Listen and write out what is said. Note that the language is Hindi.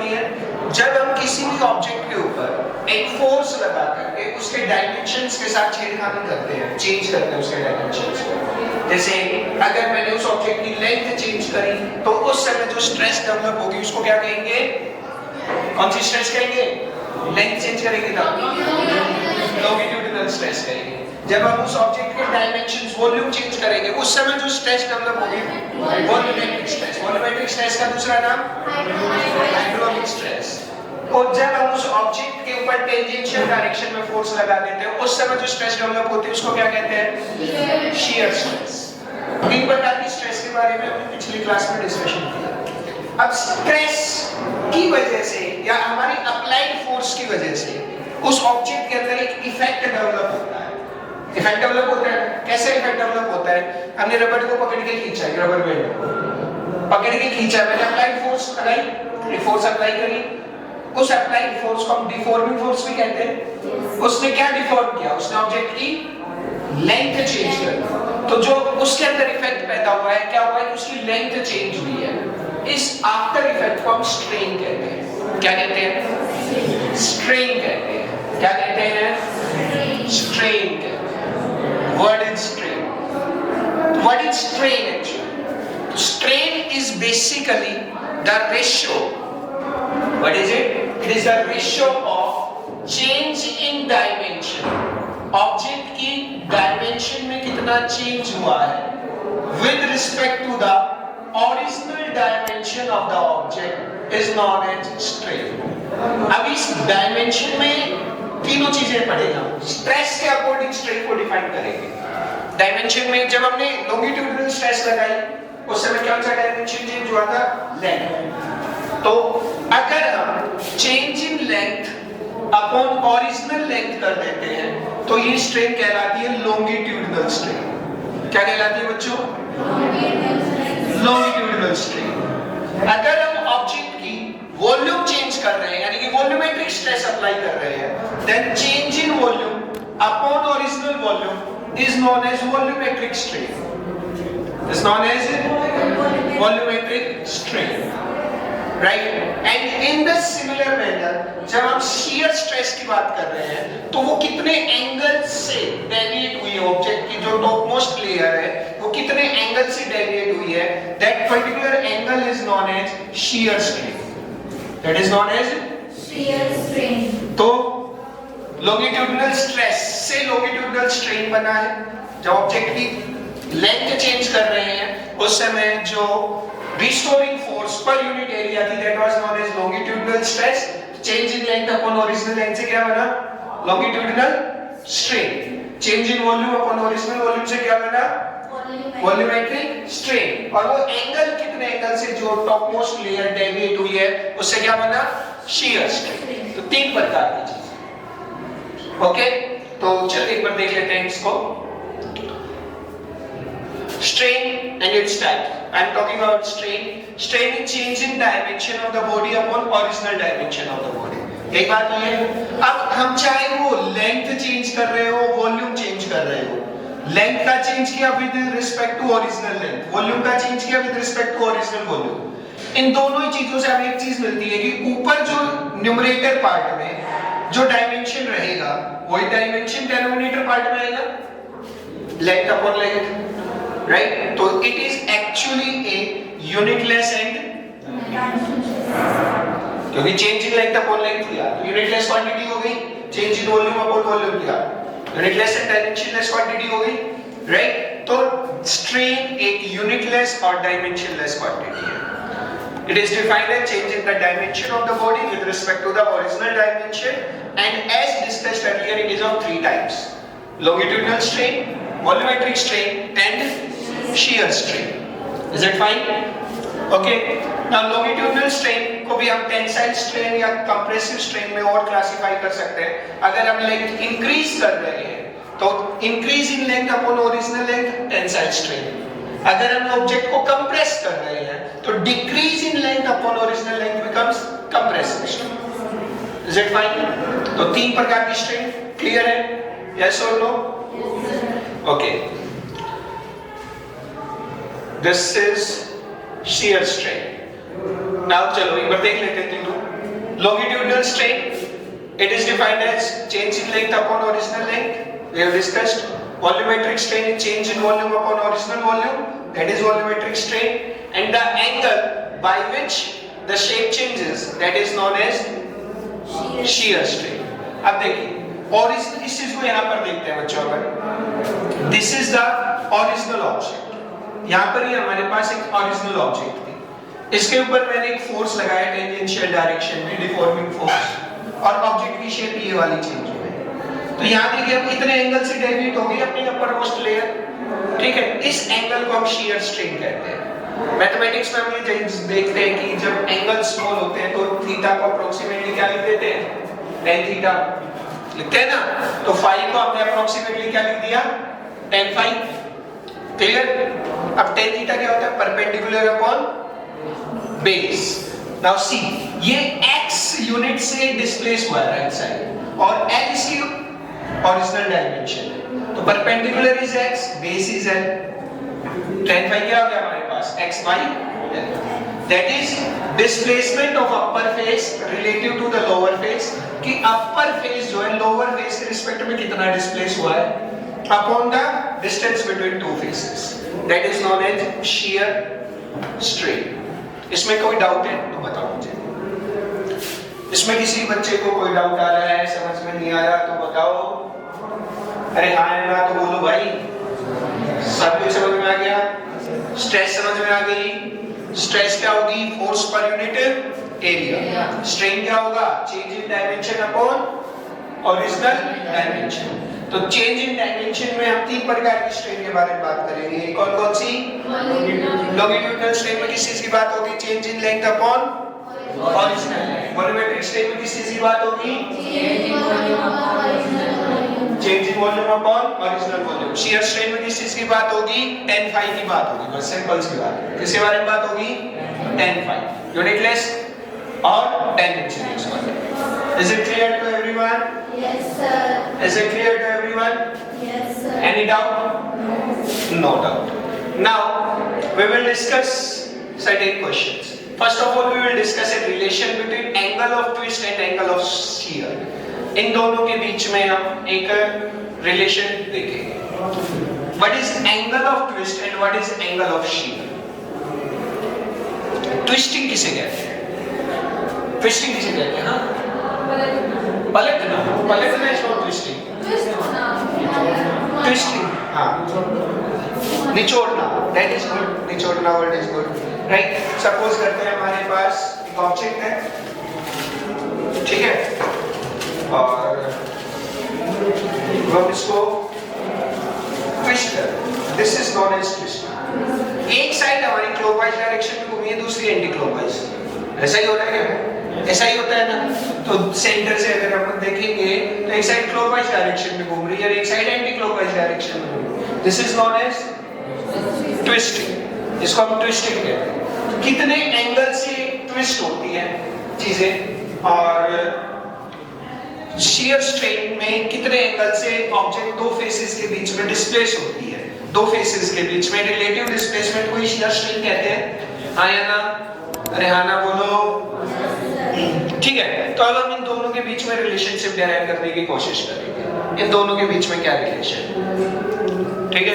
होती है जब हम किसी भी ऑब्जेक्ट के ऊपर एक फोर्स लगा करके उसके डायमेंशंस के साथ छेड़खानी करते हैं, चेंज करते हैं उसके डायमेंशंस को। जैसे अगर मैंने उस ऑब्जेक्ट की लेंथ चेंज करी तो उस समय जो स्ट्रेस डेवलप होगी उसको क्या कहेंगे? कौन सी स्ट्रेस कहेंगे? लेंथ चेंज करेंगे तब लॉन्गिट्यूडिनल स्ट्रेस कहेंगे। जब हम उस ऑब्जेक्ट के डायमेंशंस वॉल्यूम चेंज करेंगे उस समय जो स्ट्रेस डेवलप होगी वॉल्यूमेट्रिक स्ट्रेस। वॉल्यूमेट्रिक स्ट्रेस का दूसरा नाम हाइड्रोलिक स्ट्रेस। और जब हम उस ऑब्जेक्ट के ऊपर टेंजेंशियल डायरेक्शन में फोर्स लगा देते हैं उस समय जो स्ट्रेस डेवलप होती है उसको क्या कहते हैं? Shear stress. तीन प्रकार की स्ट्रेस के बारे में हमने पिछली क्लास में डिस्कशन किया। अब स्ट्रेस की वजह से या हमारी अप्लाइड फोर्स की वजह से उस ऑब्जेक्ट के अंदर एक इफेक्ट डेवलप होता है। इफेक्ट डेवलप होता है, कैसे इफेक्ट डेवलप होता है? हमने रबड़ को पकड़ के खींचा, रबर बैंड पकड़ के खींचा, मैंने अप्लाइड फोर्स लगाई, फोर्स अप्लाई करी, उस अप्लाइड फोर्स को हम डिफॉर्मिंग फोर्स भी कहते हैं। उसने क्या डिफॉर्म किया? उसने ऑब्जेक्ट की लेंथ चेंज कर, तो जो उसके अंदर इफेक्ट पैदा हुआ है क्या हुआ है? उसकी लेंथ चेंज हुई है। इस आफ्टर इफेक्ट को हम स्ट्रेन कहते हैं। क्या कहते हैं? स्ट्रेन कहते हैं। क्या कहते हैं? स्ट्रेन कहते हैं। Word is strain. What is strain actually? Strain is basically the ratio. What is it? It is the ratio of change in dimension. Object की dimension में कितना change हुआ है with respect to the original dimension of the object is known as strain. अब इस dimension में तीनों चीजें पढ़ेगा। स्ट्रेस के अकॉर्डिंग स्ट्रेन को डिफाइन करेंगे। डायमेंशन में जब हमने लॉन्गिट्यूडिनल स्ट्रेस लगाई उस समय क्या सा डायमेंशन चेंज हुआ था? लेंथ। तो अगर हम change in length upon original length कर देते हैं तो ये स्ट्रेन कहलाती है लॉन्गिट्यूडिनल स्ट्रेन। क्या कहलाती है बच्चों? Longitudinal strain. अगर हम ऑब्जेक्ट की वॉल्यूम चेंज कर रहे हैं यानी कि वॉल्यूमेट्रिक स्ट्रेस अप्लाई कर रहे हैं then change in volume upon original volume is known as volumetric strain. Is known as volumetric strain, right? And in the similar manner जब हम शियर स्ट्रेस की बात कर रहे हैं तो वो कितने एंगल से डेविएट हुई है, ऑब्जेक्ट की जो टॉप मोस्ट लेयर है वो कितने एंगल से डेविएट हुई है, that particular angle is known as shear strain. That is known as shear strain. तो longitudinal stress से longitudinal strain बना है। जब ऑब्जेक्ट की लेंथ चेंज कर रहे हैं उस समय जो restoring force per unit area थी that was known as longitudinal stress. Change in length upon original length से क्या बना? Longitudinal strain. Change in volume upon original volume से क्या बना? Volumetric strain. और वो एंगल कितने एंगल से जो टॉप मोस्ट लेयर डेविएट हुई है उससे क्या बना? Shear strain. तो तीन प्रकार की चीज। ओके, तो चलिए एक बार देख लेते हैं इसको। Strain and it's type. I am talking about strain. Strain is change in dimension of the body upon original dimension of the body. एक बात तो ये, अब हम चाहे वो लेंथ चेंज कर रहे हो, वॉल्यूम चेंज कर रहे हो, लेंथ का चेंज किया with respect to original length, volume का चेंज किया with respect to original volume, इन दोनों ही चीजों से हमें एक चीज मिलती है कि ऊपर जो न्यूमरेटर पार्ट में जो डायमेंशन रहेगा वही डायमेंशन डिनोमिनेटर पार्ट में आएगा, लेंथ अपॉन लेंथ, राइट? तो it is actually a unitless and, क्योंकि change in length upon length किया तो यूनिटलेस क्वांटिटी हो गई, change in volume upon volume किया यूनिटलेस एंड डायमेंशनलेस क्वांटिटी हो गई, राइट? तो स्ट्रेन एक यूनिटलेस और डायमेंशनलेस क्वांटिटी है। It is defined as change in the dimension of the body with respect to the original dimension, and as discussed earlier, it is of three types: longitudinal strain, volumetric strain, and shear strain. Is it fine? Okay. Now longitudinal strain को भी हम tensile strain या compressive strain में और classify कर सकते हैं। अगर हम length increase कर रहे हैं तो increase in length upon original length tensile strain। अगर हम ऑब्जेक्ट को कंप्रेस कर रहे हैं तो decrease in length upon original length becomes compressive strain. Is it fine? तो तीन प्रकार की स्ट्रेन क्लियर है? यस और no? Okay, this is shear strain. Now चलो एक बार देख लेते हैं तीनों। Longitudinal strain, it is defined as change in length upon original length. We have discussed. Volumetric strain is change in volume upon original volume. That is volumetric strain. And the angle by which the shape changes, that is known as shear strain. अब देखिए और इस चीज को यहाँ पर देखते हैं बच्चों अगर this is the original object, यहाँ पर ही हमारे पास एक ओरिजिनल ऑब्जेक्ट थी, इसके ऊपर मैंने एक फोर्स लगाया टेंजेंशियल डायरेक्शन में, डिफॉर्मिंग फोर्स, और ऑब्जेक्ट की शेप ये वाली चेंज हो गई। तो यहाँ देखिए अब इतने एंगल से डेविएट हो गई अपनी अपर मोस्ट लेयर, ठीक है, इस एंगल को हम shear strain कहते हैं। मैथमेटिक्स में हम ये देखते हैं कि जब एंगल स्मॉल होते हैं तो थीटा को अप्रोक्सीमेटली क्या लिख देते हैं, tan थीटा लिखते हैं ना, तो फाई को हमने अप्रोक्सीमेटली क्या लिख दिया, tan फाई। क्लियर? अब tan थीटा क्या होता है, perpendicular upon base. Now see, ये x यूनिट से डिस्प्लेस हुआ है राइट साइड और l इसकी ओरिजिनल डायमेंशन है, तो perpendicular is x, base is l, tan phi क्या हो गया हमारे पास, x by l। That is displacement of upper face relative to the lower face, कि upper face जो है lower face के रिस्पेक्ट में कितना डिस्प्लेस हुआ है upon the distance between two faces, that is known as shear strain। इसमें कोई डाउट है तो बताओ मुझे, इसमें किसी बच्चे को कोई डाउट आ रहा है, समझ में नहीं आ रहा तो बताओ, अरे हाँ है ना तो बोलो भाई, सब कुछ समझ में आ गया, स्ट्रेस समझ में आ गई, स्ट्रेस क्या होगी, force per unit area, strain क्या होगा, change in dimension upon original dimension. तो चेंज इन डायमेंशन में हम तीन प्रकार की स्ट्रेन के बारे में बात करेंगे, कौन कौन सी, लॉन्गिट्यूडिनल स्ट्रेन में किस चीज की बात होगी, change in length upon original, volumetric strain में किस चीज की बात होगी, change in volume upon original volume, shear strain में किस चीज की बात होगी, tan फाई की बात होगी, बस सिंपल सी बात है, किसके बारे में बात होगी, tan फाई, यूनिटलेस और टेंजेंशियल वाले। Is it clear to everyone? Yes, sir. Is it clear to everyone? Yes, sir. Any doubt? No doubt. Now we will discuss certain questions. First of all, we will discuss a relation between angle of twist and angle of shear. इन दोनों के बीच में हम एक रिलेशन देखेंगे। What is angle of twist and what is angle of shear? Twisting किसे कहते हैं? ट्विस्टिंग किसे कहते हैं? हाँ? पलटना, पलटना is not twisting. ट्विस्टिंग, हाँ, निचोड़ना, that is good, निचोड़ना word is good, right? Suppose करते हैं हमारे पास एक ऑब्जेक्ट है, ठीक है, और हम इसको ट्विस्ट कर, this is known as twist. एक साइड हमारी क्लॉकवाइज डायरेक्शन में घूमी है, दूसरी एंटी क्लॉकवाइज, ऐसा ही होता है क्या? ऐसा ही होता है ना। तो सेंटर से अगर हम देखेंगे तो एक साइड क्लॉकवाइज डायरेक्शन में घूम रही है और एक साइड एंटी क्लॉकवाइज डायरेक्शन में घूम रही है, this is known as twisting, इसको हम ट्विस्टिंग कहते हैं। कितने एंगल से ट्विस्ट होती है चीजें, और shear strain में कितने एंगल से ऑब्जेक्ट दो फेसेस के बीच में डिस्प्लेस होती है, दो फेसेस के बीच में रिलेटिव डिस्प्लेसमेंट को shear strain कहते हैं। हाँ या ना? अरे हाँ ना बोलो, ठीक है। तो अब हम इन दोनों के बीच में रिलेशनशिप डिराइव करने की कोशिश करेंगे, इन दोनों के बीच में क्या रिलेशन, ठीक है।